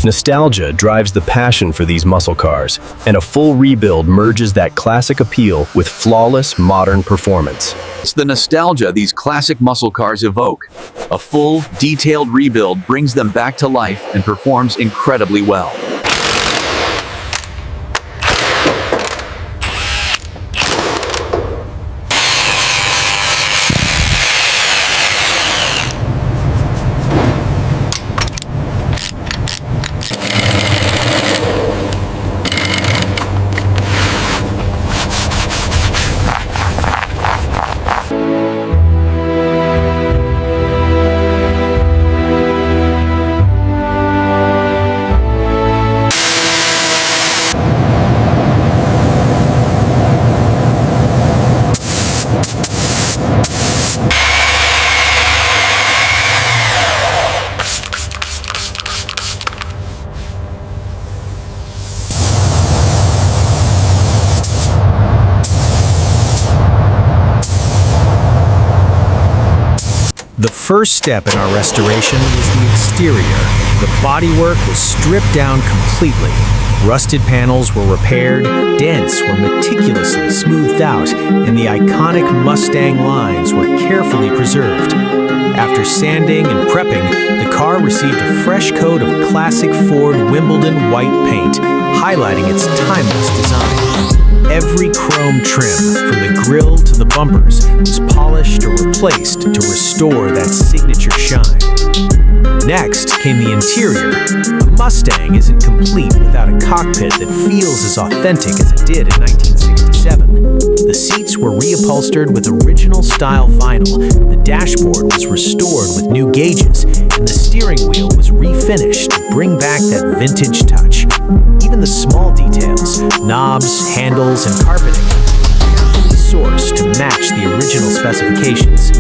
Nostalgia drives the passion for these muscle cars, and a full rebuild merges that classic appeal with flawless modern performance. It's the nostalgia these classic muscle cars evoke. A full, detailed rebuild brings them back to life and performs incredibly well. The first step in our restoration was the exterior. The bodywork was stripped down completely. Rusted panels were repaired, dents were meticulously smoothed out, and the iconic Mustang lines were carefully preserved. After sanding and prepping, the car received a fresh coat of classic Ford Wimbledon white paint, highlighting its timeless design. Every chrome trim, from the grille to the bumpers, was polished or replaced to restore that signature shine. Next came the interior. A Mustang isn't complete without a cockpit that feels as authentic as it did in 1967. The seats were reupholstered with original-style vinyl, the dashboard was restored with new gauges, and the steering wheel was refinished to bring back that vintage touch. Even the small details, knobs, handles, and carpeting, carefully sourced to match the original specifications.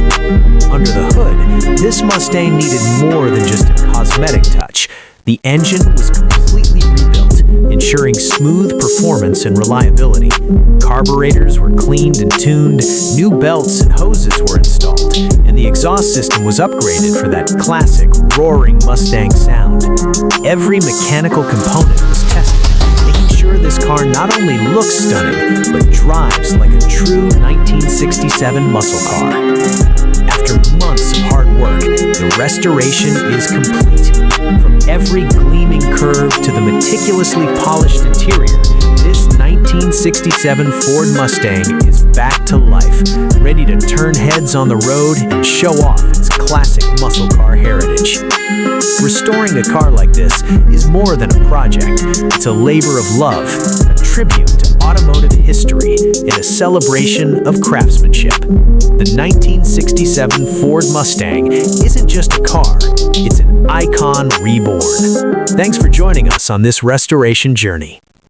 Under the hood, this Mustang needed more than just a cosmetic touch. The engine was completely rebuilt, ensuring smooth performance and reliability. Carburetors were cleaned and tuned, new belts and hoses were installed, and the exhaust system was upgraded for that classic roaring Mustang sound. Every mechanical component was tested, making sure this car not only looks stunning, but drives like a true 1967 muscle car. After months of hard work, the restoration is complete. From every gleaming curve to the meticulously polished interior, this 1967 Ford Mustang is back to life, ready to turn heads on the road and show off its classic muscle car heritage. Restoring a car like this is more than a project. It's a labor of love, a tribute to automotive history, and a celebration of craftsmanship. The 1967 Ford Mustang isn't just a car, it's an icon reborn. Thanks for joining us on this restoration journey.